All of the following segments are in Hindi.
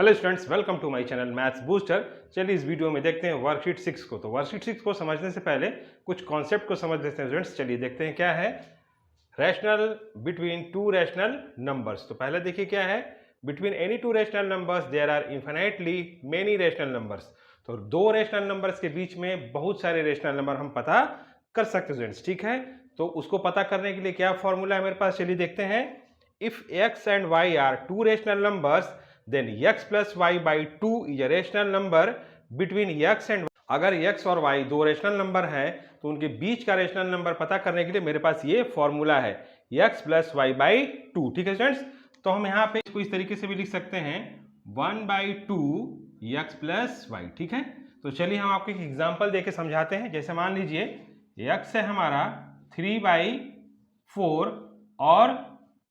Hello students, welcome to my channel maths booster. चलिए इस वीडियो में देखते हैं वर्कशीट 6 को। तो वर्कशीट 6 को समझने से पहले कुछ कॉन्सेप्ट को समझ लेते हैं स्टूडेंट्स। चलिए देखते हैं क्या है rational between two rational numbers. तो पहले देखिए क्या है, between any two rational numbers there are infinitely many rational numbers. तो दो रैशनल नंबर्स के बीच में बहुत सारे रैशनल नंबर हम पता कर सकते हैं स्टूडेंट्स, ठीक है। तो उसको पता करने के लिए क्या फॉर्मूला है मेरे पास, चलिए देखते हैं। If x and y are two rational numbers then x plus y by 2 is a rational number between x and y। अगर x और y दो रेशनल नंबर है तो उनके बीच का रेशनल नंबर पता करने के लिए मेरे पास ये फॉर्मूला है x plus y by two, ठीक है स्टूडेंट्स। तो हम यहाँ पे इसको इस तरीके से भी लिख सकते हैं 1/2 x प्लस वाई, ठीक है। तो चलिए हम आपको एक एग्जाम्पल देके समझाते हैं। जैसे मान लीजिए x है हमारा 3/4 और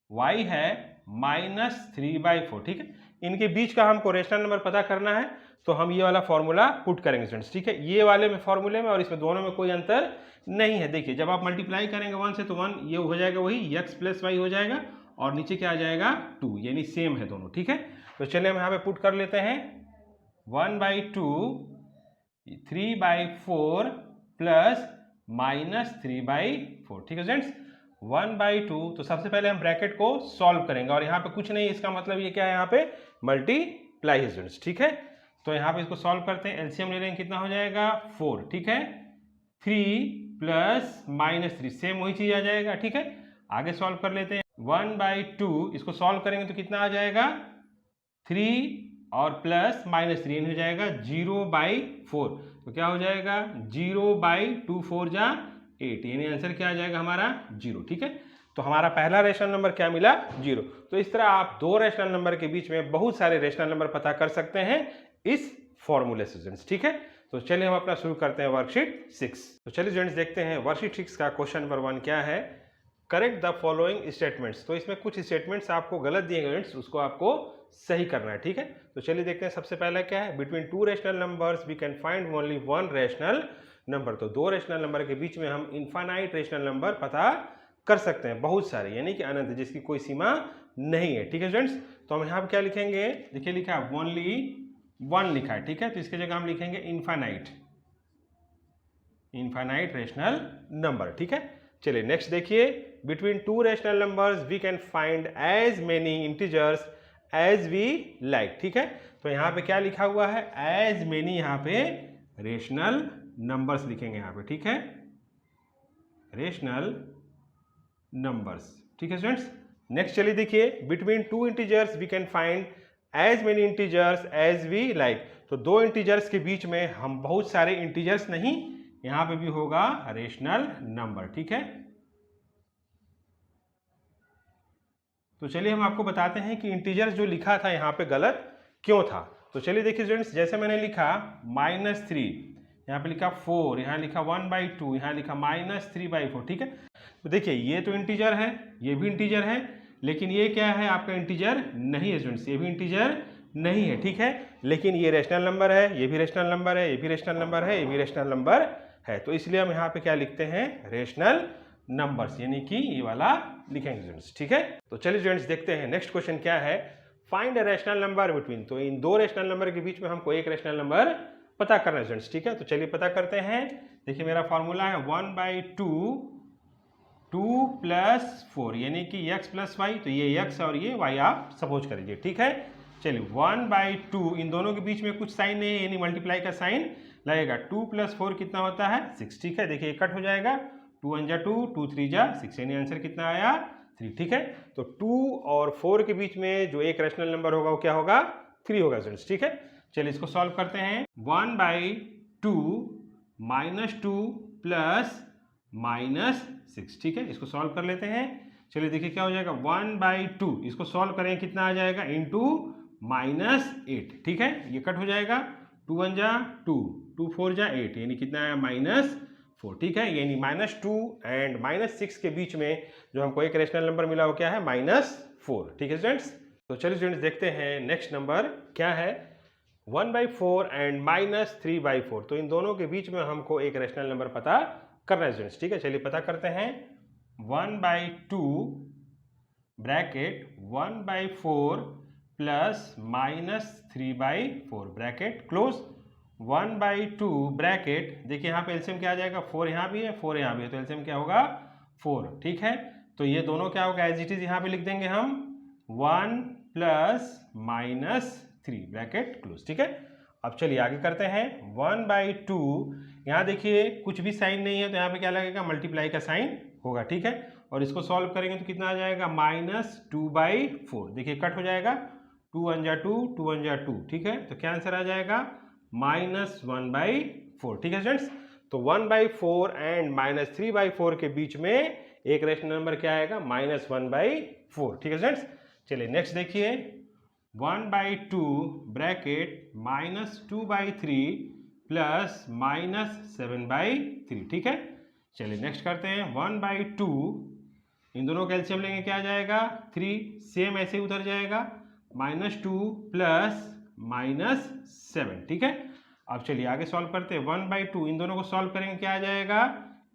y है -3/4, ठीक है। इनके बीच का हमको रेशनल नंबर पता करना है तो हम ये वाला फॉर्मूला पुट करेंगे स्टूडेंट्स, ठीक है। ये वाले में फॉर्मूले में और इसमें दोनों में कोई अंतर नहीं है। देखिए जब आप मल्टीप्लाई करेंगे 1 से तो 1 ये हो जाएगा वही x प्लस वाई हो जाएगा और नीचे क्या आ जाएगा 2, यानी सेम है दोनों, ठीक है। तो चलिए हम यहाँ पे पुट कर लेते हैं 1/2 3/4 प्लस -3/4, ठीक है स्टूडेंट्स। 1/2 तो सबसे पहले हम ब्रैकेट को सॉल्व करेंगे और यहाँ पे कुछ नहीं, इसका मतलब ये क्या है, यहाँ पे मल्टीप्लाई है स्टूडेंट्स, ठीक है। तो यहाँ पे इसको सॉल्व करते हैं, एलसीएम ले लेंगे, कितना हो जाएगा 4, ठीक है। 3 प्लस -3 सेम वही चीज आ जाएगा, ठीक है। आगे सॉल्व कर लेते हैं 1/2, इसको सॉल्व करेंगे तो कितना आ जाएगा 3 और प्लस -3 हो जाएगा 0/4। तो क्या हो जाएगा 0/2 4 जा 8, यानी आंसर क्या आ जाएगा हमारा 0, ठीक है। तो हमारा पहला रेशनल नंबर क्या मिला 0। तो इस तरह आप दो रेशनल नंबर के बीच में बहुत सारे रेशनल नंबर पता कर सकते हैं इस फॉर्मूले से स्टूडेंट्स, ठीक है। तो चलिए हम अपना शुरू करते हैं वर्कशीट 6। तो चलिए स्टूडेंट्स देखते हैं वर्कशीट 6 का क्वेश्चन नंबर 1 क्या है, करेक्ट द फॉलोइंग स्टेटमेंट्स। तो इसमें कुछ स्टेटमेंट्स आपको गलत दिए गए, उसको आपको सही करना है, ठीक है। तो चलिए देखते हैं सबसे पहला क्या है, between two rational numbers we can find only one rational number. तो दो रेशनल नंबर के बीच में हम इनफाइनाइट रेशनल नंबर पता कर सकते हैं, बहुत सारे, यानी कि अनंत, जिसकी कोई सीमा नहीं है, ठीक है स्टूडेंट्स। तो हम यहाँ पे क्या लिखेंगे, देखिए लिखा है ओनली वन लिखा है, ठीक है। तो इसके जगह हम लिखेंगे इनफाइनाइट रेशनल नंबर, ठीक है। चलिए नेक्स्ट देखिए, between two rational numbers we can find as many integers as we like, ठीक है। तो यहाँ पे क्या लिखा हुआ है, एज मेनी, यहाँ पे रेशनल नंबर्स लिखेंगे यहाँ पे, ठीक है, रेशनल नंबर्स, ठीक है स्टूडेंट्स। नेक्स्ट चलिए देखिए, between two integers we can find as many integers as we like. तो दो इंटीजर्स के बीच में हम बहुत सारे इंटीजर्स नहीं, यहां पे भी होगा रेशनल नंबर, ठीक है। तो चलिए हम आपको बताते हैं कि इंटीजर्स जो लिखा था यहाँ पे गलत क्यों था। तो चलिए देखिए स्टूडेंट्स, जैसे मैंने लिखा -3, यहाँ पे लिखा 4, यहाँ लिखा 1/2, यहाँ लिखा -3/4, ठीक है। तो देखिए ये तो इंटीजर है, ये भी इंटीजर है, लेकिन ये क्या है आपका इंटीजर नहीं है स्टूडेंट्स, ये भी इंटीजर नहीं है, ठीक है। लेकिन ये रेशनल नंबर है, ये भी रेशनल नंबर है, ये भी रेशनल नंबर है, ये भी रेशनल नंबर है। तो इसलिए हम यहाँ पे क्या लिखते हैं, रेशनल नंबर्स, यानी कि ये वाला लिखेंगे स्टूडेंट्स, ठीक है। तो चलिए स्टूडेंट्स देखते हैं नेक्स्ट क्वेश्चन क्या है, find a rational number between. तो इन दो रेशनल नंबर के बीच में हमको एक रेशनल नंबर पता करना है स्टूडेंट्स, ठीक है। तो चलिए पता करते हैं। देखिए मेरा फॉर्मूला है 1/2 2 प्लस 4, यानी कि x प्लस वाई। तो ये x और ये y आप सपोज कर लीजिए, ठीक है। चलिए 1/2, इन दोनों के बीच में कुछ साइन नहीं है, यानी मल्टीप्लाई का साइन लगेगा। 2 प्लस 4 कितना होता है 6, ठीक है। देखिए कट हो जाएगा, 2 1 जा 2, 2 3 जा 6, यानी आंसर कितना आया 3, ठीक है। तो 2 और 4 के बीच में जो एक रेशनल नंबर होगा वो क्या होगा 3 होगा स्टूडेंट्स, ठीक है। चलिए इसको सॉल्व करते हैं, 1/2 -2 प्लस -6, ठीक है। इसको सॉल्व कर लेते हैं। चलिए देखिए क्या हो जाएगा 1/2, इसको सॉल्व करें कितना आ जाएगा इंटू -8, ठीक है। ये कट हो जाएगा, 2 1 जा 2, 2 4 जा 8, यानी कितना आया -4, ठीक है। यानी -2 एंड -6 के बीच में जो हमको एक रेशनल नंबर मिला वो क्या है -4, ठीक है स्टूडेंट्स। तो चलिए स्टूडेंट्स देखते हैं नेक्स्ट नंबर क्या है, 1/4 एंड -3/4। तो इन दोनों के बीच में हमको एक रेशनल नंबर पता करना है स्टूडेंट्स, ठीक है। चलिए पता करते हैं, 1/2 bracket 1/4 plus -3/4 bracket close. 1/2 bracket, देखिए यहाँ पे एलसीएम क्या आ जाएगा, 4 यहाँ भी है 4 यहाँ भी है, तो एलसीएम क्या होगा 4, ठीक है। तो ये दोनों क्या होगा, एज इट इज यहाँ पे लिख देंगे हम 1 प्लस -3 ब्रैकेट क्लोज, ठीक है। अब चलिए आगे करते हैं। 1/2, यहाँ देखिए कुछ भी साइन नहीं है तो यहाँ पे क्या लगेगा, मल्टीप्लाई का साइन होगा, ठीक है। और इसको सॉल्व करेंगे तो कितना आ जाएगा, -2/4, देखिए कट हो जाएगा, 2 1 जा 2, 2 1 जा 2, ठीक है। तो क्या आंसर आ जाएगा, -1/4, ठीक है स्टूडेंट्स। तो 1/4 एंड -3/4 के बीच में एक रेशनल नंबर क्या आएगा, -1/4, ठीक है स्टूडेंट्स। चलिए नेक्स्ट देखिए, 1/2 ब्रैकेट -2/3 प्लस -7/3, ठीक है। चलिए नेक्स्ट करते हैं। 1/2, इन दोनों का एलसीएम लेंगे, क्या आ जाएगा 3, सेम ऐसे ही उधर जाएगा, -2 प्लस -7, ठीक है। अब चलिए आगे सॉल्व करते हैं। 1/2, इन दोनों को सॉल्व करेंगे, क्या आ जाएगा,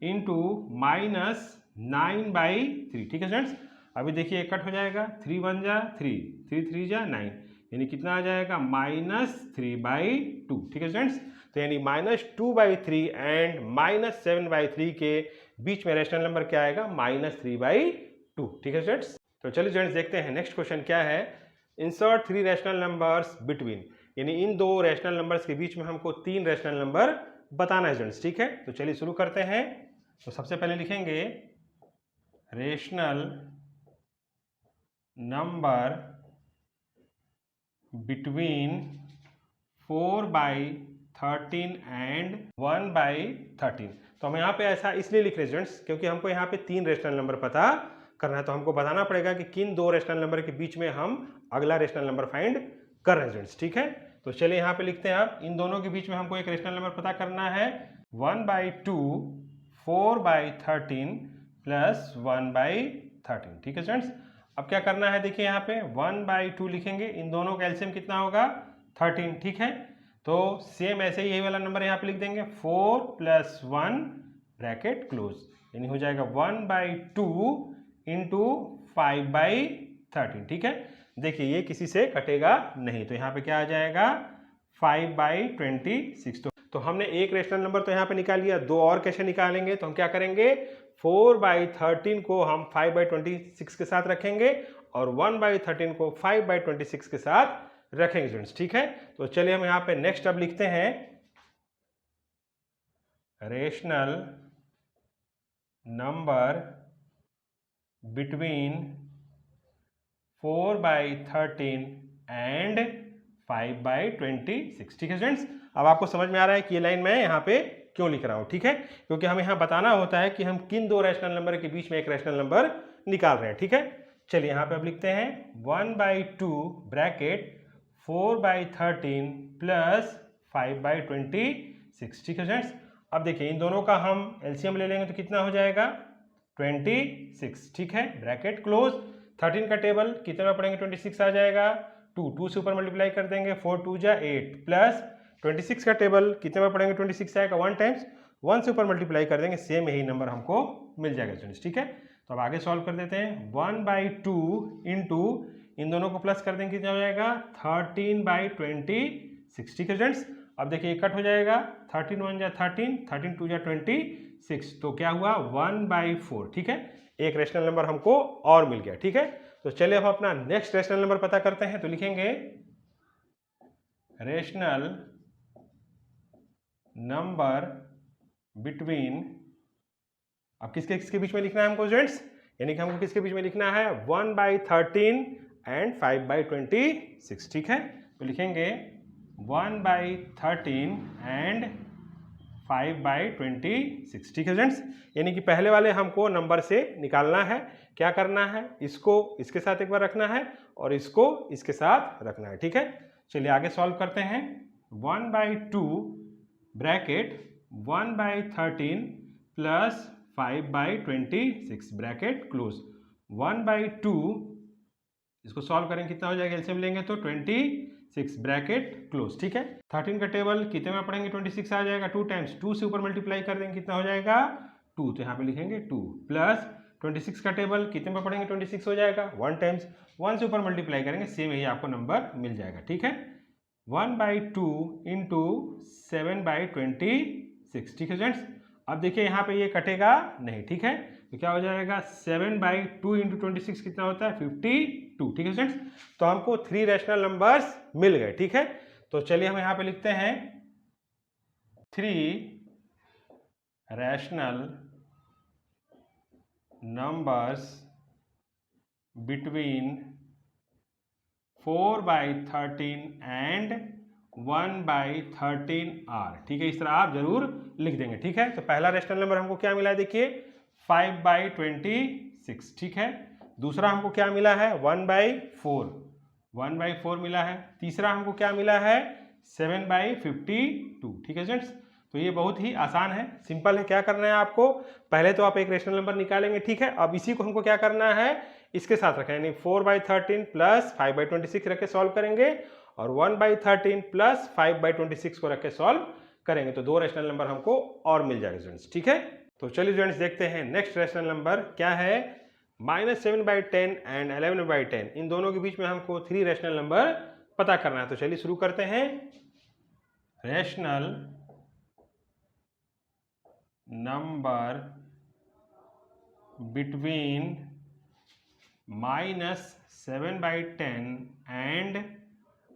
इंटू -9/3, ठीक है स्टूडेंट्स। अभी देखिए कट हो जाएगा, 3 1 जा 3, 3 3 जा 9, यानी कितना आ जाएगा, -3/2, ठीक है स्टूडेंट्स। तो यानी -2/3 एंड -7/3 के बीच में रेशनल नंबर क्या आएगा, -3/2, ठीक है स्टूडेंट्स। तो चलिए स्टूडेंट्स देखते हैं नेक्स्ट क्वेश्चन क्या है। इंसर्ट 3 रैशनल नंबर्स बिटवीन, यानी इन दो रैशनल नंबर्स के बीच में हमको 3 रैशनल नंबर बताना है स्टूडेंट्स, ठीक है। तो चलिए शुरू करते हैं। तो सबसे पहले लिखेंगे रैशनल नंबर बिटवीन 4/13 एंड 1/13। तो हम यहाँ पे ऐसा इसलिए लिख रहे हैं स्टूडेंट्स क्योंकि हमको यहाँ पे 3 रैशनल नंबर पता करना है, तो हमको बताना पड़ेगा कि किन 2 रैशनल नंबर के बीच में हम अगला रैशनल नंबर फाइंड कर रहे हैं स्टूडेंट्स, ठीक है। तो चलिए यहाँ पे लिखते हैं, आप इन दोनों के बीच में हमको एक रैशनल नंबर पता करना है। 1/2 4/13 प्लस 1/13, ठीक है स्टूडेंट्स। अब क्या करना है, देखिए यहाँ पे 1/2 लिखेंगे, इन दोनों का एलसीएम कितना होगा 13, ठीक है। तो सेम ऐसे ही यही वाला नंबर यहाँ पे लिख देंगे, 4 + 1 ब्रैकेट क्लोज, यानी हो जाएगा 1/2 इंटू 5/13, ठीक है। देखिए ये किसी से कटेगा नहीं, तो यहाँ पे क्या आ जाएगा 5/26। तो हमने एक रैशनल नंबर तो यहाँ पे निकाल लिया, 2 और कैसे निकालेंगे, तो हम क्या करेंगे, 4/13 को हम 5/26 के साथ रखेंगे और 1/13 को 5/26 के साथ रखेंगे स्टूडेंट्स, ठीक है। तो चलिए हम यहाँ पे नेक्स्ट अब लिखते हैं रैशनल नंबर बिटवीन 4/13 एंड 5/26, ठीक है स्टूडेंट्स। अब आपको समझ में आ रहा है कि ये लाइन मैं यहाँ पे क्यों लिख रहा हूँ, ठीक है, क्योंकि हमें यहाँ बताना होता है कि हम किन 2 रैशनल नंबर के बीच में एक रैशनल नंबर निकाल रहे हैं, ठीक है। चलिए यहाँ पे अब लिखते हैं 1/2 ब्रैकेट 4/13 प्लस 5/26, ठीक है स्टूडेंट्स। अब देखिए इन दोनों का हम एलसीएम ले लेंगे तो कितना हो जाएगा 26, ठीक है, ब्रैकेट क्लोज। 13 का टेबल कितने में पढ़ेंगे, 26 आ जाएगा, 2 से ऊपर मल्टीप्लाई कर देंगे, 4 2 जा 8 प्लस 26 का टेबल कितने में पढ़ेंगे, 26 आएगा, 1 टाइम्स 1 से ऊपर मल्टीप्लाई कर देंगे, सेम यही नंबर हमको मिल जाएगा स्टूडेंट्स, ठीक है। तो अब आगे सॉल्व कर देते हैं। 1/2 इंटू इन दोनों को प्लस कर देंगे, कितना हो जाएगा 13/26, ठीक है स्टूडेंट्स। अब देखिए कट हो जाएगा, 13 1 जा 13, 13 2 जा 26, तो क्या हुआ 1/4, ठीक है, एक रैशनल नंबर हमको और मिल गया, ठीक है। तो चलिए अब अपना नेक्स्ट रैशनल नंबर पता करते हैं। तो लिखेंगे रैशनल नंबर बिटवीन, अब किसके किसके बीच में लिखना है हमको स्टूडेंट्स, यानी कि हमको किसके बीच में लिखना है 1/13 एंड 5/26, ठीक है। तो लिखेंगे 1/13 एंड 5/26, ठीक है स्टूडेंट्स। यानी कि पहले वाले हमको नंबर से निकालना है, क्या करना है, इसको इसके साथ एक बार रखना है और इसको इसके साथ रखना है, ठीक है। चलिए आगे सॉल्व करते हैं। 1/2 ब्रैकेट 1/13 प्लस 5/26 ब्रैकेट क्लोज, 1/2 इसको सॉल्व करेंगे कितना हो जाएगा, एलसीएम लेंगे तो 26 ब्रैकेट क्लोज, ठीक है। 13 का टेबल कितने में पढ़ेंगे, 26 आ जाएगा, 2 टाइम्स 2 से ऊपर मल्टीप्लाई कर देंगे, कितना हो जाएगा 2, तो यहाँ पे लिखेंगे 2 प्लस 26 का टेबल कितने में पढ़ेंगे 26 हो जाएगा 1 टाइम्स 1 से ऊपर मल्टीप्लाई करेंगे सेम यही आपको नंबर मिल जाएगा। ठीक है 1/2 इंटू 7/26। ठीक है स्टूडेंट्स अब देखिए यहाँ पे ये कटेगा नहीं। ठीक है तो क्या हो जाएगा 7/2 इंटू 26 कितना होता है 52। ठीक है स्टूडेंट्स तो हमको 3 रैशनल नंबर्स मिल गए। ठीक है तो चलिए हम यहाँ पे लिखते हैं 3 rational numbers between 4/13 and 1/13 are. ठीक है इस तरह आप जरूर लिख देंगे। ठीक है तो पहला रैशनल नंबर हमको क्या मिला है देखिए 5/26। ठीक है दूसरा हमको क्या मिला है 1/4 मिला है। तीसरा हमको क्या मिला है 7/52। ठीक है स्टूडेंट्स तो ये बहुत ही आसान है सिंपल है। क्या करना है आपको पहले तो आप एक रैशनल नंबर निकालेंगे। ठीक है अब इसी को हमको क्या करना है इसके साथ रखें यानी 4/13 प्लस 5/26 रख के सॉल्व करेंगे और 1/13 प्लस 5/26 को रख के सॉल्व करेंगे तो 2 रैशनल नंबर हमको और मिल जाएगा स्टूडेंट्स। ठीक है तो चलिए स्टूडेंट्स देखते हैं नेक्स्ट रैशनल नंबर क्या है -7/10 एंड 11/10। इन दोनों के बीच में हमको 3 रैशनल नंबर पता करना है। तो चलिए शुरू करते हैं रैशनल नंबर बिटवीन -7/10 एंड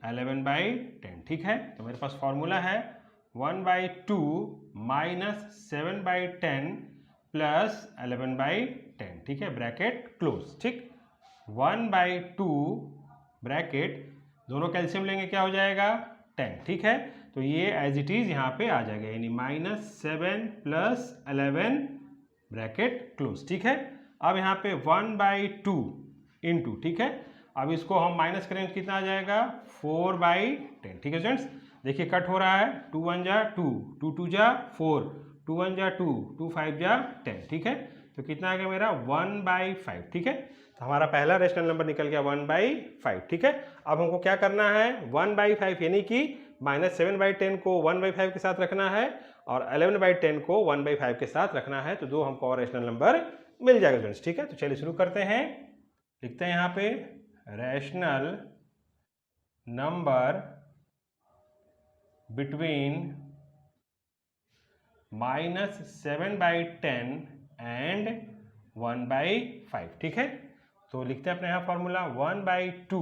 11/10। ठीक है तो मेरे पास फॉर्मूला है 1/2 -7/10 प्लस 11/10। ठीक है ब्रैकेट क्लोज। ठीक 1/2 ब्रैकेट दोनों कैल्शियम लेंगे क्या हो जाएगा 10। ठीक है तो ये एज इट इज यहाँ पे आ जाएगा यानी -7 प्लस 11 ब्रैकेट क्लोज। ठीक है अब यहाँ पे 1/2 इंटू। ठीक है अब इसको हम माइनस करेंगे कितना आ जाएगा 4/10। ठीक है स्टूडेंट्स देखिए कट हो रहा है 2 1 जा 2 2 2 जा 4 2 1 जा 2 2 5 जा 10। ठीक है तो कितना आ गया मेरा 1/5। ठीक है तो हमारा पहला रैशनल नंबर निकल गया 1/5। ठीक है अब हमको क्या करना है 1/5 यानी कि -7/10 को 1/5 के साथ रखना है और 11/10 को 1/5 के साथ रखना है तो 2 हमको और रैशनल नंबर मिल जाएगा स्टूडेंट्स। ठीक है तो चलिए शुरू करते हैं लिखते हैं यहाँ पे रैशनल नंबर बिटवीन -7/10 एंड 1/5। ठीक है तो लिखते हैं अपने यहाँ फॉर्मूला 1/2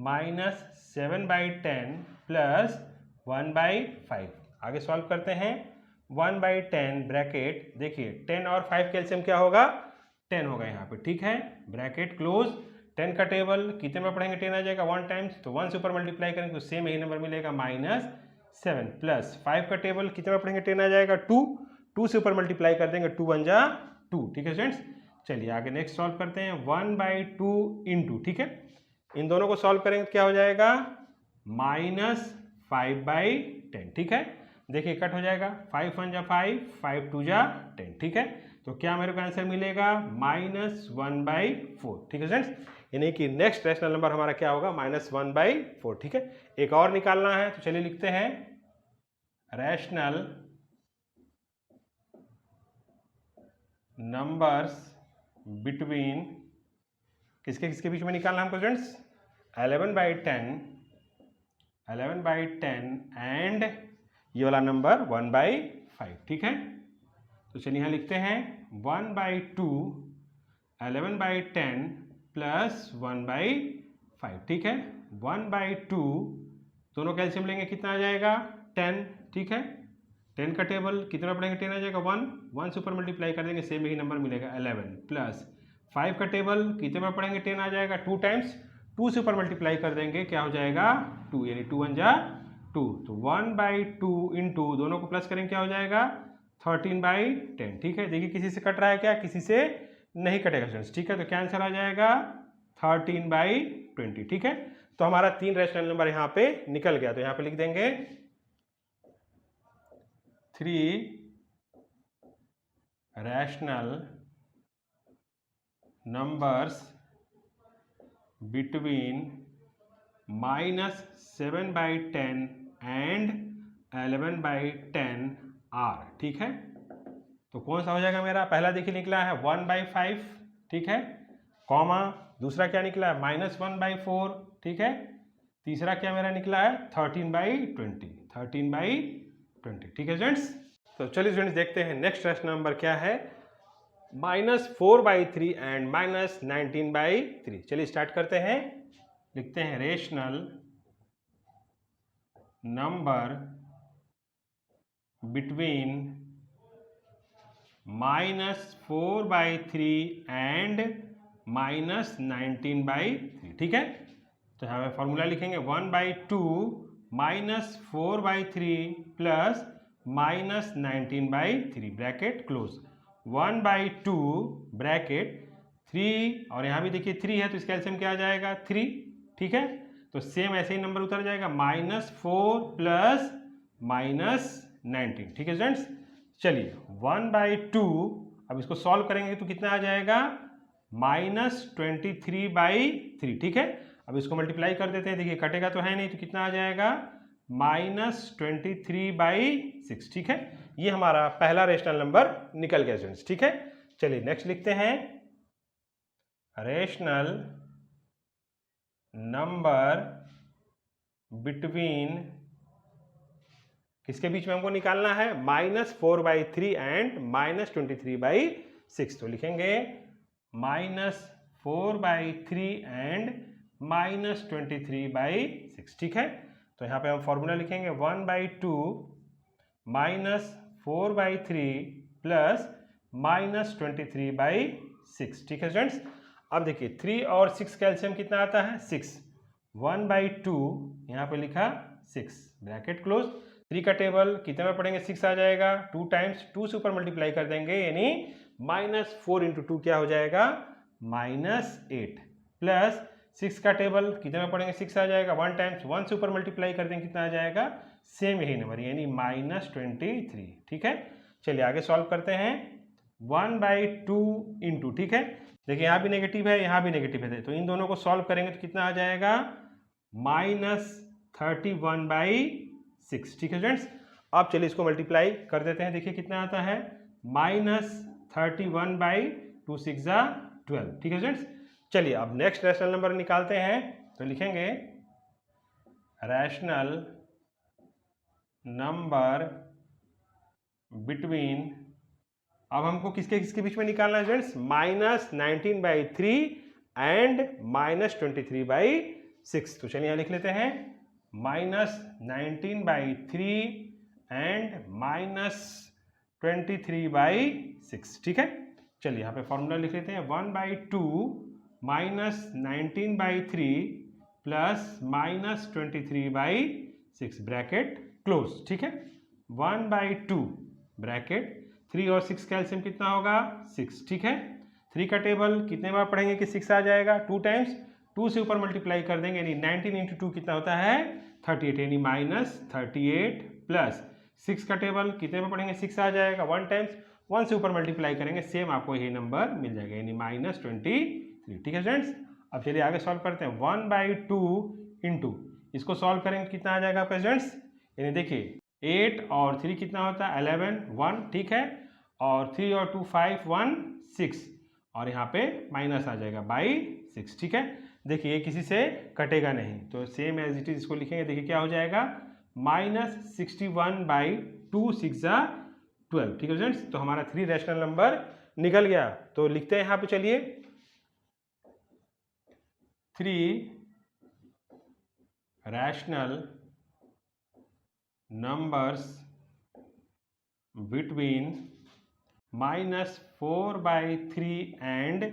-7/10 प्लस 1/5। आगे सॉल्व करते हैं 1/10 ब्रैकेट देखिए 10 और 5 कैल्शियम क्या होगा 10 होगा यहाँ पे। ठीक है ब्रैकेट क्लोज 10 का टेबल कितने में पढ़ेंगे 10 आ जाएगा 1 टाइम्स तो 1 से ऊपर मल्टीप्लाई करेंगे तो सेम यही नंबर मिलेगा -7 प्लस 5 का टेबल कितने में पढ़ेंगे 10 आ जाएगा 2 से ऊपर मल्टीप्लाई कर देंगे 2 1 जा 2। ठीक है स्टूडेंट्स चलिए आगे नेक्स्ट सॉल्व करते हैं 1/2 इंटू। ठीक है इन दोनों को सॉल्व करेंगे तो क्या हो जाएगा -5/10। ठीक है देखिए कट हो जाएगा 5 1 जा 5 5 2 जा 10। ठीक है तो क्या मेरे को आंसर मिलेगा -1/4। ठीक है स्टूडेंट्स यानी कि नेक्स्ट रैशनल नंबर हमारा क्या होगा -1/4। ठीक है एक और निकालना है तो चलिए लिखते हैं रैशनल नंबर्स बिटवीन किसके किसके बीच में निकालना हमको स्टूडेंट्स 11/10 एंड ये वाला नंबर 1/5। ठीक है तो चलिए यहाँ लिखते हैं 1/2 11/10 प्लस 1/5। ठीक है 1/2 दोनों कैल्शियम लेंगे कितना आ जाएगा 10। ठीक है 10 का टेबल कितना पढ़ेंगे 10 आ जाएगा 1 से ऊपर मल्टीप्लाई कर देंगे सेम यही नंबर मिलेगा 11 प्लस 5 का टेबल कितने में पढ़ेंगे 10 आ जाएगा 2 टाइम्स 2 से ऊपर मल्टीप्लाई कर देंगे क्या हो जाएगा 2 यानी 2 1 जा 2 तो 1/2 इंटू दोनों को प्लस करेंगे क्या हो जाएगा 13/10। ठीक है देखिए किसी से कट रहा है क्या किसी से नहीं कटेगा स्टूडेंट्स। ठीक है तो क्या आंसर आ जाएगा 13/20। ठीक है तो हमारा 3 रैशनल नंबर यहाँ पे निकल गया तो यहाँ पे लिख देंगे 3 rational numbers between -7/10 and 11/10 are. ठीक है तो कौन सा हो जाएगा मेरा, पहला देखिए निकला है 1/5, ठीक है, कॉमा दूसरा क्या निकला है -1/4, ठीक है, तीसरा क्या मेरा निकला है 13/20, 13/20, ठीक है स्टूडेंट्स। तो चलिए स्टूडेंट्स देखते हैं नेक्स्ट रेशनल नंबर क्या है, -4/3 एंड -19/3। चलिए स्टार्ट करते हैं, लिखते हैं रेशनल नंबर बिटवीन -4/3 एंड -19/3, ठीक है। तो यहाँ पे फॉर्मूला लिखेंगे 1/2 -4/3 प्लस -19/3 ब्रैकेट क्लोज, 1/2 ब्रैकेट 3, और यहाँ भी देखिए 3 है तो इसका एलसीएम क्या आ जाएगा 3, ठीक है। तो सेम ऐसे ही नंबर उतर जाएगा -4 प्लस -19, ठीक है स्टूडेंट्स। चलिए 1/2, अब इसको सॉल्व करेंगे तो कितना आ जाएगा -23/3, ठीक है। अब इसको मल्टीप्लाई कर देते हैं, देखिए कटेगा तो है नहीं, तो कितना आ जाएगा -23/6, ठीक है। ये हमारा पहला रेशनल नंबर निकल गया स्टूडेंट्स, ठीक है। चलिए नेक्स्ट लिखते हैं रेशनल नंबर बिटवीन, किसके बीच में हमको निकालना है, -4/3 एंड -23/6। तो लिखेंगे -4/3 एंड -23/6, ठीक है। तो यहाँ पे हम फॉर्मूला लिखेंगे 1/2 -4/3 प्लस -23/6, ठीक है स्टूडेंट्स। अब देखिए 3 और 6 का एलसीएम कितना आता है 6, 1/2 यहाँ पे लिखा 6 ब्रैकेट क्लोज, 3 का टेबल कितने में पढ़ेंगे 6 आ जाएगा, 2 टाइम्स 2 से ऊपर मल्टीप्लाई कर देंगे, यानी -4 × 2 क्या हो जाएगा -8, प्लस 6 का टेबल कितने में पढ़ेंगे 6 आ जाएगा, 1 टाइम्स 1 से ऊपर मल्टीप्लाई कर देंगे कितना आ जाएगा, सेम यही नंबर यानी -23, ठीक है। चलिए आगे सॉल्व करते हैं, 1/2 × ठीक है, देखिए यहाँ भी नेगेटिव है यहाँ भी नेगेटिव है, तो इन दोनों को सॉल्व करेंगे तो कितना आ जाएगा -31/6, ठीक है स्टूडेंट्स। अब चलिए इसको मल्टीप्लाई कर देते हैं, देखिए कितना आता है -31/2 6 12, ठीक है स्टूडेंट्स। चलिए अब नेक्स्ट रैशनल नंबर निकालते हैं, तो लिखेंगे रैशनल नंबर बिटवीन, अब हमको किसके किसके बीच में निकालना है स्टूडेंट्स, -19/3 एंड -23/6। तो चलिए यहाँ लिख लेते हैं -19/3 एंड -23/6, ठीक है। चलिए यहाँ पे फॉर्मूला लिख लेते हैं 1/2 -19/3 प्लस -23/6 ब्रैकेट क्लोज, ठीक है, 1/2 ब्रैकेट 3 और 6 का एलसीएम कितना होगा 6, ठीक है। 3 का टेबल कितने बार पढ़ेंगे कि 6 आ जाएगा, 2 टाइम्स 2 से ऊपर मल्टीप्लाई कर देंगे, यानी 19 × 2 कितना होता है 38, यानी -38, प्लस 6 का टेबल कितने में पढ़ेंगे 6 आ जाएगा, 1 टाइम्स 1 से ऊपर मल्टीप्लाई करेंगे, सेम आपको यही नंबर मिल जाएगा, यानी -23, ठीक है फ्रेंड्स। अब चलिए आगे सॉल्व करते हैं, 1/2 × इसको सॉल्व करेंगे कितना आ जाएगा आपका स्टूडेंट्स, यानी देखिए 8 और 3 कितना होता है 11, 1, ठीक है, और 3 और 2 5, 1 6, और यहाँ पे माइनस आ जाएगा /6, ठीक है। देखिए ये किसी से कटेगा नहीं, तो सेम एज इट इज इसको लिखेंगे, देखिए क्या हो जाएगा -61/2 6 12, ठीक है फ्रेंड्स। तो हमारा 3 रैशनल नंबर निकल गया। तो लिखते हैं यहाँ पे, चलिए 3 रैशनल नंबर्स बिटवीन -4/3 एंड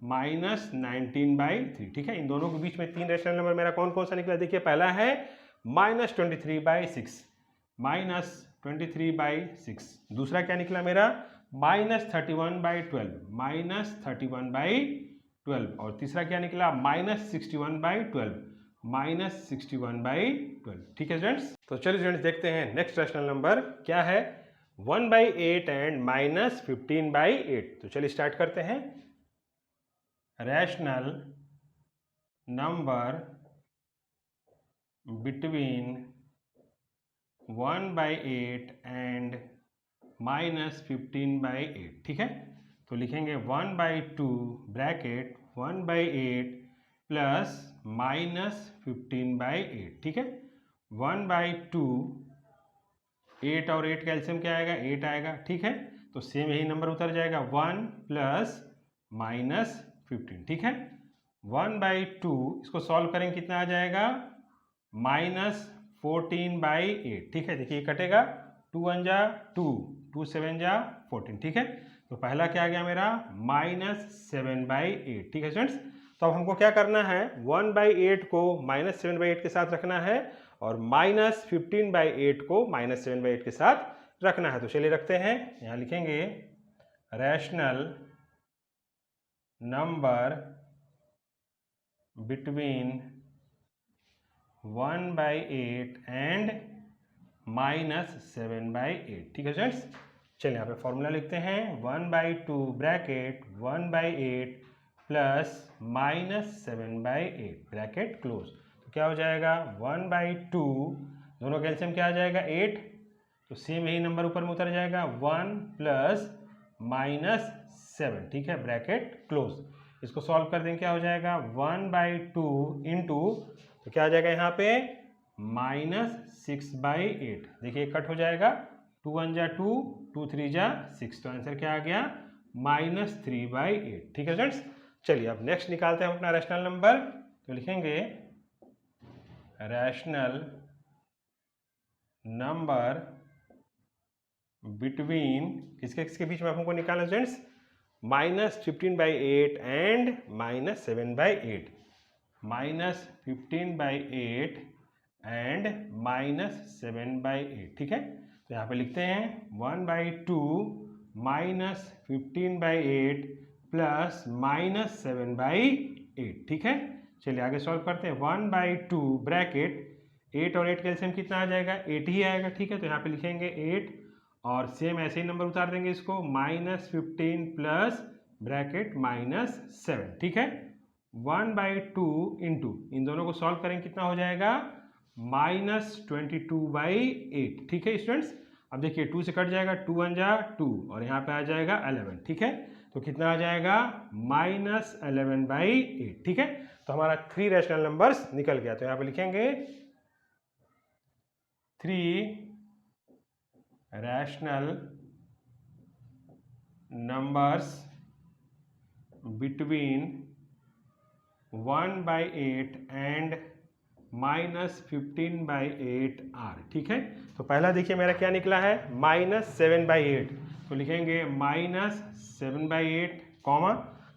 -19/3, ठीक है। इन दोनों के बीच में 3 रैशनल नंबर मेरा कौन कौन सा निकला, देखिए पहला है -23/6, -23/6, दूसरा क्या निकला मेरा -31/12, -31/12, और तीसरा क्या निकला -61/12, -61/12, ठीक है स्टूडेंट्स। तो चलिए स्टूडेंट्स देखते हैं नेक्स्ट रैशनल नंबर क्या है, 1/8 एंड -15/8। तो चलिए स्टार्ट करते हैं, रैशनल नंबर बिटवीन 1/8 एंड -15/8, ठीक है। तो लिखेंगे 1/2 ब्रैकेट 1/8 प्लस -15/8, ठीक है। 1/2, 8 और 8 का एलसीएम क्या आएगा? 8 आएगा, ठीक है। तो सेम यही नंबर उतर जाएगा 1 प्लस -15, ठीक है। 1/2 इसको सॉल्व करेंगे कितना आ जाएगा? -14/8, ठीक है। देखिए कटेगा, 2 1 जा 2, 2 7 जा 14, ठीक है। तो पहला क्या आ गया मेरा? -7/8, ठीक है स्टूडेंट्स। तो अब हमको क्या करना है? 1/8 को -7/8 के साथ रखना है और -15/8 को -7/8 के साथ रखना है। तो चलिए रखते हैं। यहाँ लिखेंगे रैशनल नंबर बिटवीन 1/8 एंड -7/8, ठीक है स्टूडेंट्स। चलिए यहाँ पे फॉर्मूला लिखते हैं। 1/2 ब्रैकेट 1/8 प्लस -7/8 ब्रैकेट क्लोज। तो क्या हो जाएगा? 1/2, दोनों का एलसीएम क्या आ जाएगा? 8। तो सेम यही नंबर ऊपर में उतर जाएगा, 1 प्लस -7, ठीक है, ब्रैकेट क्लोज। इसको सॉल्व कर देंगे, क्या हो जाएगा? 1/2 इंटू, तो क्या आ जाएगा यहाँ पे? -6/8। देखिए कट हो जाएगा, 2 1 जा 2, 2 3 जा 6। तो आंसर क्या आ गया? -3/8, ठीक है फ्रेंड्स। चलिए अब नेक्स्ट निकालते हैं अपना रैशनल नंबर। तो लिखेंगे रैशनल नंबर बिटवीन, किसके किसके बीच में हमको निकालना स्टूडेंट्स? -15/8 एंड -7/8। -15/8 एंड -7/8, ठीक है। तो यहाँ पे लिखते हैं 1/2 -15/8 प्लस -7/8, ठीक है। चलिए आगे सॉल्व करते हैं। 1/2 ब्रैकेट 8 और 8 का एलसीएम कितना आ जाएगा? 8 ही आएगा, ठीक है। तो यहाँ पे लिखेंगे 8 और सेम ऐसे ही नंबर उतार देंगे इसको, -15 प्लस ब्रैकेट -7, ठीक है। 1/2 इंटू, इन दोनों को सॉल्व करेंगे कितना हो जाएगा? -22/8, ठीक है स्टूडेंट्स। अब देखिए 2 से कट जाएगा, 2 1 जा 2 और यहाँ पे आ जाएगा 11, ठीक है। तो कितना आ जाएगा? -11/8, ठीक है। तो हमारा 3 रैशनल नंबर्स निकल गया। तो यहाँ पे लिखेंगे 3 rational numbers between 1/8 and -15/8 are, ठीक है। तो पहला देखिए मेरा क्या निकला है? -7/8। तो लिखेंगे -7/8 कॉमा,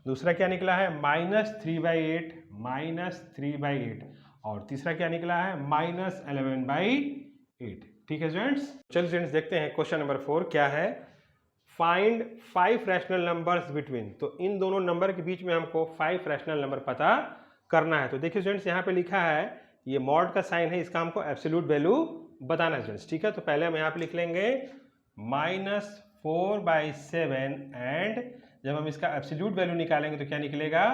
दूसरा क्या निकला है? -3/8 -3/8 और तीसरा क्या निकला है? -11/8, ठीक है स्टूडेंट्स। चलिए स्टूडेंट्स देखते हैं क्वेश्चन नंबर 4 क्या है। फाइंड 5 रैशनल नंबर्स बिटवीन, तो इन दोनों नंबर के बीच में हमको 5 रैशनल नंबर पता करना है। तो देखिए स्टूडेंट्स यहाँ पे लिखा है, ये मॉड का साइन है, इसका हमको एब्सोल्यूट वैल्यू बताना है स्टूडेंट्स, ठीक है। तो पहले हम यहाँ पे लिख लेंगे -4/7 एंड जब हम इसका एब्सोल्यूट वैल्यू निकालेंगे तो क्या निकलेगा?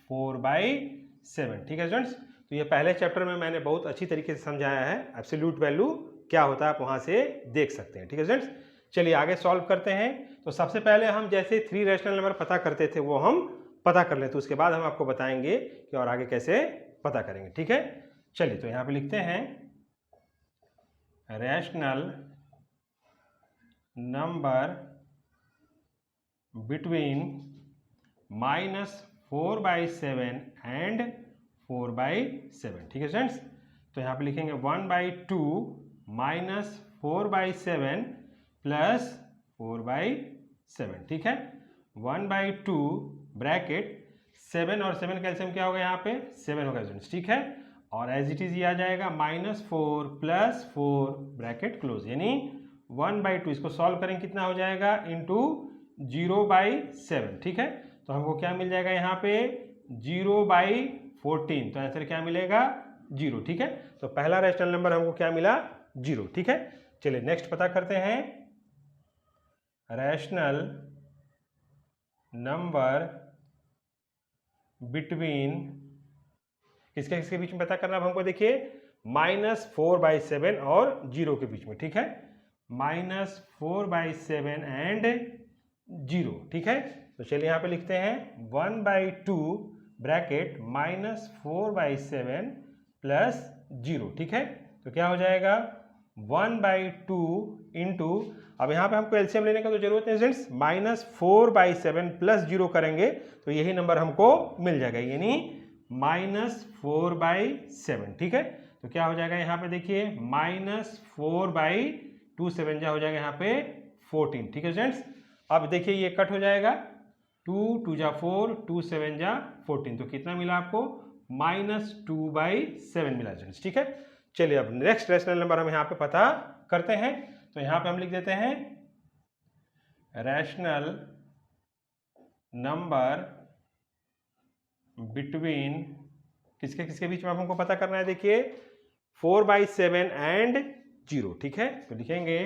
4/7, ठीक है स्टूडेंट्स। तो ये पहले चैप्टर में मैंने बहुत अच्छी तरीके से समझाया है, एब्सोल्यूट वैल्यू क्या होता है आप वहाँ से देख सकते हैं, ठीक है स्टूडेंट्स। चलिए आगे सॉल्व करते हैं। तो सबसे पहले हम जैसे 3 रैशनल नंबर पता करते थे वो हम पता कर लें, तो उसके बाद हम आपको बताएंगे कि और आगे कैसे पता करेंगे, ठीक है। चलिए तो यहाँ पे लिखते हैं रैशनल नंबर बिटवीन -4/7 एंड 4/7, ठीक है स्टूडेंट्स। तो यहाँ पे लिखेंगे 1/2 -4/7 प्लस 4/7, ठीक है। 1/2 ब्रैकेट 7 और 7 का एलसीएम क्या होगा? यहाँ पे 7 होगा स्टूडेंट्स, ठीक है। और एज इट इज ये आ जाएगा -4 प्लस 4 ब्रैकेट क्लोज, यानी 1/2 इसको सॉल्व करेंगे कितना हो जाएगा? इंटू 0/7, ठीक है। तो हमको क्या मिल जाएगा यहाँ पे? 0/14। तो आंसर क्या मिलेगा? 0, ठीक है। तो पहला रैशनल नंबर हमको क्या मिला? 0, ठीक है। चलिए नेक्स्ट पता करते हैं रैशनल नंबर बिटवीन, किसके किसके बीच में पता करना अब हमको? देखिए -4/7 और 0 के बीच में, ठीक है। -4/7 एंड 0, ठीक है। तो चलिए यहाँ पे लिखते हैं 1/2 ब्रैकेट -4/7 प्लस 0, ठीक है। तो क्या हो जाएगा 1/2 इंटू, अब यहाँ पे हमको एलसीएम लेने का तो जरूरत नहीं स्टूडेंट्स, -4/7 प्लस 0 करेंगे तो यही नंबर हमको मिल जाएगा, यानी -4/7, ठीक है। तो क्या हो जाएगा यहाँ पे देखिए -4/2 7 जा हो जाएगा यहाँ पे 14, ठीक है स्टूडेंट्स। अब देखिए ये कट हो जाएगा, 2 2 जा 4, 2 7 जा 14, तो कितना मिला आपको -2/7 मिला स्टूडेंट्स, ठीक है। चलिए अब नेक्स्ट रैशनल नंबर हम यहाँ पे पता करते हैं। तो यहाँ पे हम लिख देते हैं रैशनल नंबर बिटवीन किसके किसके बीच में हमको पता करना है, देखिए 4/7 एंड 0, ठीक है। तो लिखेंगे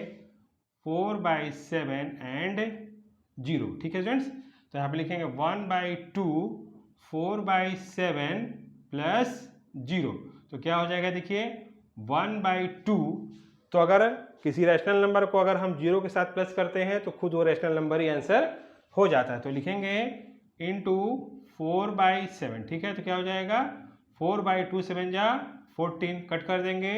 4/7 एंड 0, ठीक है स्टूडेंट्स। तो यहाँ पे लिखेंगे 1/2 4/7 प्लस 0, तो क्या हो जाएगा देखिए 1/2। तो अगर किसी रैशनल नंबर को अगर हम 0 के साथ प्लस करते हैं तो खुद वो रैशनल नंबर ही आंसर हो जाता है। तो लिखेंगे इंटू 4/7, ठीक है। तो क्या हो जाएगा 4/2 7 जा 14, कट कर देंगे,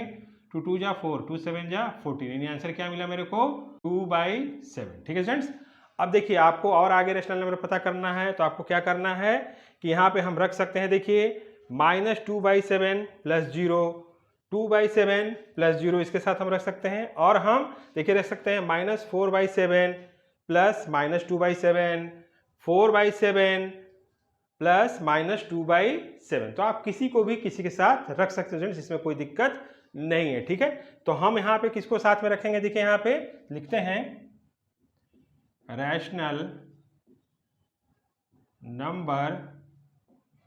2 2 जा 4, 2 7 जा 14, यानी आंसर क्या मिला मेरे को 2/7, ठीक है स्टूडेंट्स। अब देखिए आपको और आगे रैशनल नंबर पता करना है तो आपको क्या करना है कि यहाँ पे हम रख सकते हैं, देखिए -2/7 प्लस 0, 2/7 प्लस 0 इसके साथ हम रख सकते हैं, और हम देखिए रख सकते हैं -4/7 प्लस -2/7, 4/7 प्लस -2/7। तो आप किसी को भी किसी के साथ रख सकते हैं, इसमें कोई दिक्कत नहीं है, ठीक है। तो हम यहाँ पे किसको साथ में रखेंगे, देखिए यहाँ पे लिखते हैं रैशनल नंबर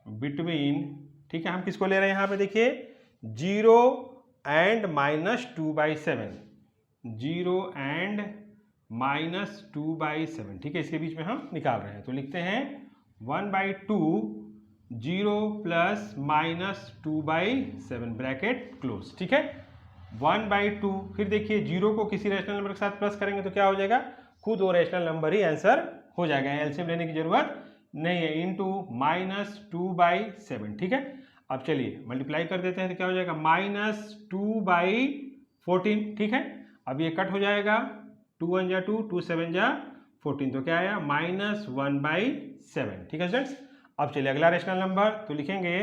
बिटवीन, ठीक है। हम किसको ले रहे हैं यहाँ पे देखिए 0 एंड -2/7, 0 एंड -2/7, ठीक है, इसके बीच में हम निकाल रहे हैं। तो लिखते हैं 1/2 0 प्लस -2/7 ब्रैकेट क्लोज, ठीक है। 1/2, फिर देखिए 0 को किसी रैशनल नंबर के साथ प्लस करेंगे तो क्या हो जाएगा, खुद वो रैशनल नंबर ही आंसर हो जाएगा, एलसीएम लेने की जरूरत नहीं है, इंटू -2/7, ठीक है। अब चलिए मल्टीप्लाई कर देते हैं तो क्या हो जाएगा -2/14, ठीक है। अब ये कट हो जाएगा, 2 1 जा 2, 2 7 जा 14, तो क्या आया -1/7, ठीक है स्टूडेंट्स। अब चलिए अगला रैशनल नंबर, तो लिखेंगे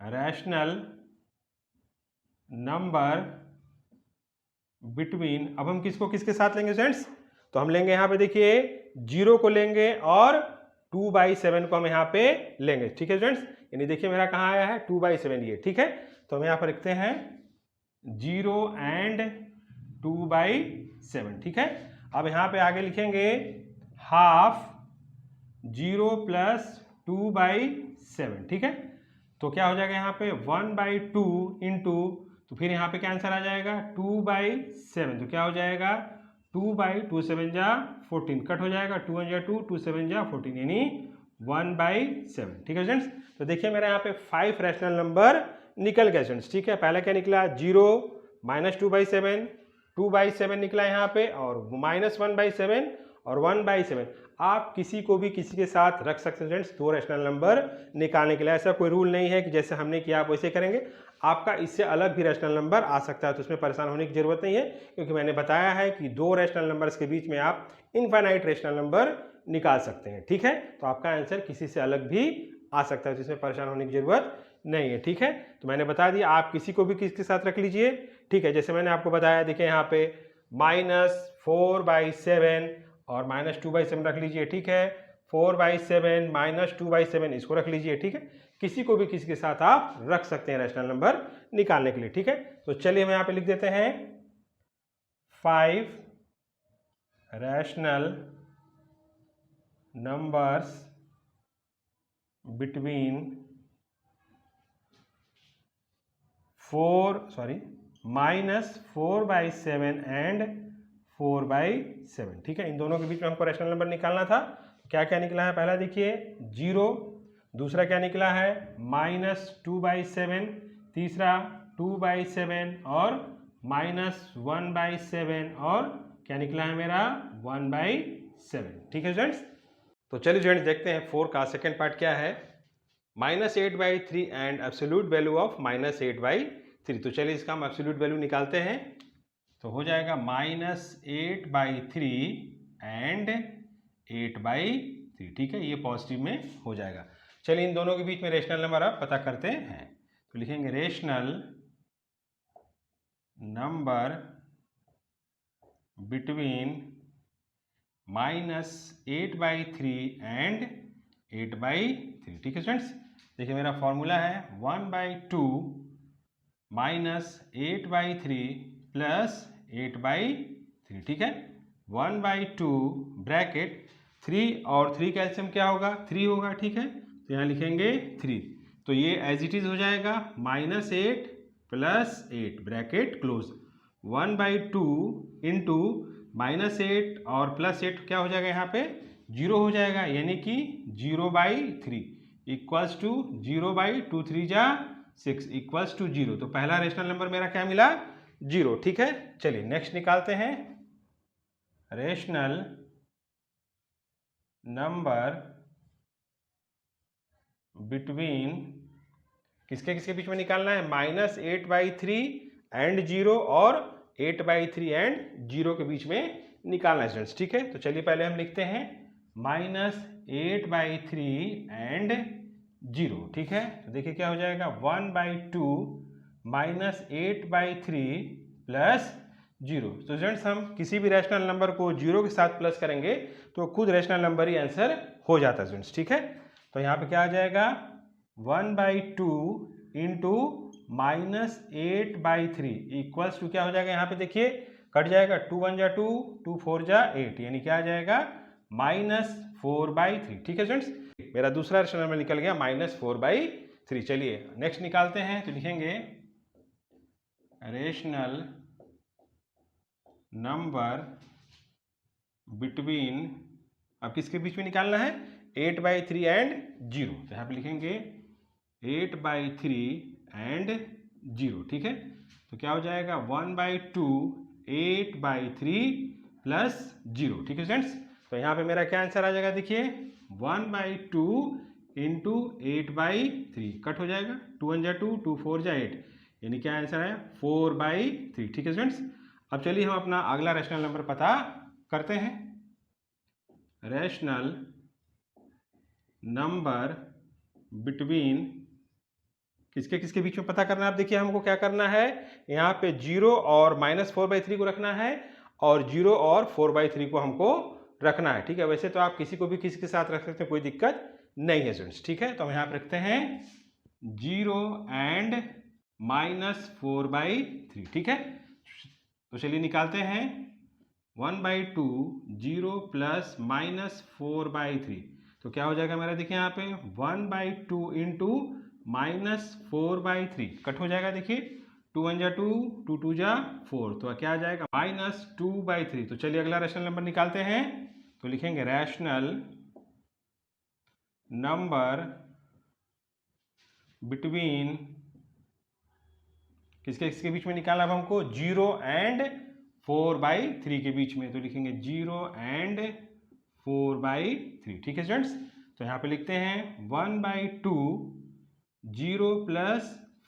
रैशनल नंबर बिटवीन, अब हम किसको किसके साथ लेंगे स्टूडेंट्स, तो हम लेंगे यहाँ पे देखिए 0 को लेंगे और 2/7 को हम यहाँ पे लेंगे, ठीक है स्टूडेंट्स। यानी देखिए मेरा कहाँ आया है 2/7, ये, ठीक है। तो हम यहाँ पर लिखते हैं 0 एंड 2/7, ठीक है। अब यहाँ पे आगे लिखेंगे हाफ 0 प्लस 2/7, ठीक है। तो क्या हो जाएगा यहाँ पे 1/2 इंटू, तो फिर यहाँ पे क्या आंसर आ जाएगा 2/7, तो क्या हो जाएगा 2/2 7 जा 14, कट हो जाएगा, 2 1 जा 2, 2 7 जा 14, यानी 1/7, ठीक है स्टूडेंट्स। तो देखिए मेरा यहाँ पे 5 रैशनल नंबर निकल गए स्टूडेंट्स, ठीक है। पहला क्या निकला 0, -2/7, 2/7 निकला यहाँ पे, और -1/7 और 1/7। आप किसी को भी किसी के साथ रख सकते हैं स्टूडेंट्स, 2 रैशनल नंबर निकालने के लिए। ऐसा कोई रूल नहीं है कि जैसे हमने किया आप वैसे करेंगे, आपका इससे अलग भी रैशनल नंबर आ सकता है, तो उसमें परेशान होने की जरूरत नहीं है, क्योंकि मैंने बताया है कि 2 रैशनल नंबर्स के बीच में आप इनफाइनाइट रैशनल नंबर निकाल सकते हैं, ठीक है। तो आपका आंसर किसी से अलग भी आ सकता है, तो इसमें परेशान होने की जरूरत नहीं है, ठीक है। तो मैंने बता दिया आप किसी को भी किसके साथ रख लीजिए, ठीक है। जैसे मैंने आपको बताया, देखिए यहाँ पे -4/7 और -2/7 रख लीजिए, ठीक है। 4/7 -2/7 इसको रख लीजिए, ठीक है। किसी को भी किसी के साथ आप रख सकते हैं रैशनल नंबर निकालने के लिए, ठीक है। तो चलिए हम यहाँ पे लिख देते हैं 5 रैशनल नंबर्स बिटवीन -4/7 एंड 4/7, ठीक है। इन दोनों के बीच में हमको रैशनल नंबर निकालना था। क्या क्या निकला है, पहला देखिए 0, दूसरा क्या निकला है -2/7, तीसरा 2/7 और -1/7 और क्या निकला है मेरा 1/7। ठीक है स्टूडेंट्स, तो चलिए स्टूडेंट्स देखते हैं 4 का सेकेंड पार्ट क्या है, -8/3 एंड एब्सोल्यूट वैल्यू ऑफ -8/3। तो चलिए इसका हम एब्सोल्यूट वैल्यू निकालते हैं। तो हो जाएगा -8/3 एंड 8/3। ठीक है, ये पॉजिटिव में हो जाएगा। चलिए इन दोनों के बीच में रेशनल नंबर आप पता करते हैं। तो लिखेंगे रेशनल नंबर बिटवीन -8/3 एंड 8/3। ठीक है स्टूडेंट्स, देखिए मेरा फॉर्मूला है 1/2 -8/3 प्लस 8/3। ठीक है, 1/2 ब्रैकेट 3 और 3 का एलसीएम क्या होगा 3 होगा। ठीक है, तो यहाँ लिखेंगे 3। तो ये एज इट इज हो जाएगा -8 प्लस 8 ब्रैकेट क्लोज, 1/2 इंटू -8 और +8 क्या हो जाएगा यहाँ पे 0 हो जाएगा, यानी कि 0/3 इक्वल्स टू 0/2 3 जा 6 इक्वल्स टू 0। तो पहला रेशनल नंबर मेरा क्या मिला 0। ठीक है, चलिए नेक्स्ट निकालते हैं। रेशनल नंबर बिटवीन किसके किसके बीच में निकालना है, -8/3 एंड 0 और 8/3 एंड 0 के बीच में निकालना है स्टूडेंट्स। ठीक है, तो चलिए पहले हम लिखते हैं -8/3 एंड 0। ठीक है, तो देखिए क्या हो जाएगा 1/2 -8/3 प्लस 0। तो स्टूडेंट्स हम किसी भी रैशनल नंबर को 0 के साथ प्लस करेंगे तो खुद रैशनल नंबर ही आंसर हो जाता है स्टूडेंट्स। ठीक है, तो यहाँ पे क्या आ जाएगा 1/2 इंटू -8/3 इक्वल्स टू क्या हो जाएगा, यहाँ पे देखिए कट जाएगा 2 1 जा 2 2 4 जा 8, यानी क्या आ जाएगा -4/3। ठीक है स्टूडेंट्स, मेरा दूसरा रेशनल नंबर निकल गया -4/3। चलिए नेक्स्ट निकालते हैं। तो लिखेंगे रेशनल नंबर बिटवीन, अब किसके बीच में निकालना है 8/3 एंड 0। तो यहाँ पे लिखेंगे 8/3 एंड 0। ठीक है, तो क्या हो जाएगा 1/2 8/3 प्लस 0। ठीक है स्टूडेंट्स, तो यहाँ पे मेरा क्या आंसर आ जाएगा, देखिए 1/2 इंटू 8/3 कट हो जाएगा, 2 1 जा 2 2 4 जा 8, यानी क्या आंसर है 4/3। ठीक है स्टूडेंट्स, अब चलिए हम अपना अगला रैशनल नंबर पता करते हैं। रैशनल नंबर बिटवीन किसके किसके बीच में पता करना है। आप देखिए हमको क्या करना है, यहाँ पे 0 और -4/3 को रखना है और 0 और 4/3 को हमको रखना है। ठीक है, वैसे तो आप किसी को भी किसी के साथ रख सकते हैं, कोई दिक्कत नहीं है स्टूडेंट्स। ठीक है, तो हम यहाँ पे रखते हैं 0 एंड -4/3। ठीक है, तो चलिए निकालते हैं 1/2 0 प्लस -4/3। तो क्या हो जाएगा मेरा, देखिए यहाँ पे 1/2 इंटू -4/3 कट हो जाएगा, देखिए 2 1 जा 2 2 2 जा 4, तो क्या आ जाएगा -2/3। तो चलिए अगला रैशनल नंबर निकालते हैं। तो लिखेंगे रैशनल नंबर बिटवीन किसके किसके बीच में निकालना है हमको 0 एंड 4/3 के बीच में। तो लिखेंगे 0 एंड 4/3। ठीक है स्टूडेंट्स, तो यहाँ पे लिखते हैं 1/2 0 प्लस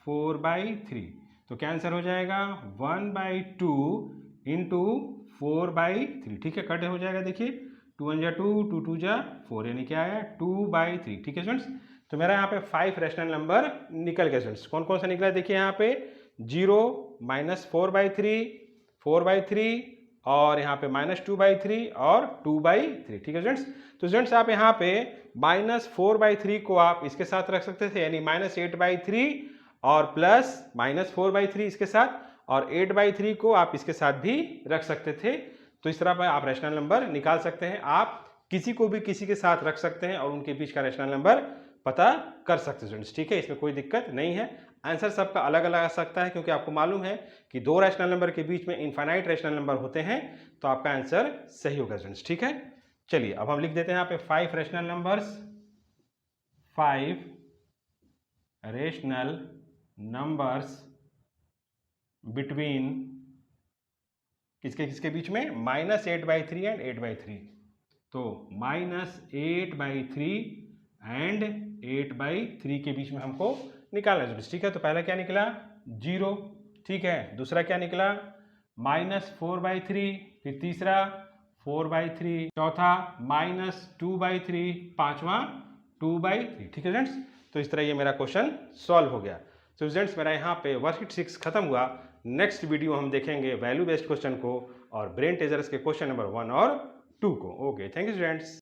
4/3। तो क्या आंसर हो जाएगा 1/2 इंटू 4/3। ठीक है, कट हो जाएगा, देखिए 2 1 जा 2 2 2 जा 4, यानी क्या आया 2/3। ठीक है स्टूडेंट्स, तो मेरा यहाँ पे 5 रैशनल नंबर निकल गया स्टूडेंट्स। कौन कौन सा निकला है, देखिए यहाँ पे 0 -4/3 4/3 और यहाँ पे -2/3 और 2/3। ठीक है स्टूडेंट्स, तो स्टूडेंट्स आप यहाँ पे -4/3 को आप इसके साथ रख सकते थे, यानी -8/3 और प्लस -4/3 इसके साथ, और 8/3 को आप इसके साथ भी रख सकते थे। तो इस तरह पर आप रैशनल नंबर निकाल सकते हैं। आप किसी को भी किसी के साथ रख सकते हैं और उनके बीच का रैशनल नंबर पता कर सकते हैं स्टूडेंट्स। ठीक है, इसमें कोई दिक्कत नहीं है। आंसर सबका अलग अलग आ सकता है, क्योंकि आपको मालूम है कि 2 रैशनल नंबर के बीच में इनफाइनाइट रैशनल नंबर होते हैं, तो आपका आंसर सही होगा स्टूडेंट्स। ठीक है, चलिए अब हम लिख देते हैं यहाँ पे 5 rational numbers. 5 rational numbers between किसके किसके बीच में, -8/3 एंड 8/3। तो -8/3 एंड 8/3 के बीच में हमको निकालना है। ठीक है, तो पहला क्या निकला 0, ठीक है। दूसरा क्या निकला -4/3, फिर तीसरा 4/3, चौथा -2/3, पांचवा 2/3। ठीक है स्टूडेंट्स, तो इस तरह ये मेरा क्वेश्चन सॉल्व हो गया। तो स्टूडेंट्स मेरा यहाँ पे वर्कशीट 6 खत्म हुआ। नेक्स्ट वीडियो हम देखेंगे वैल्यू बेस्ड क्वेश्चन को और ब्रेन टेजर्स के क्वेश्चन नंबर 1 और 2 को। Okay, thank you students.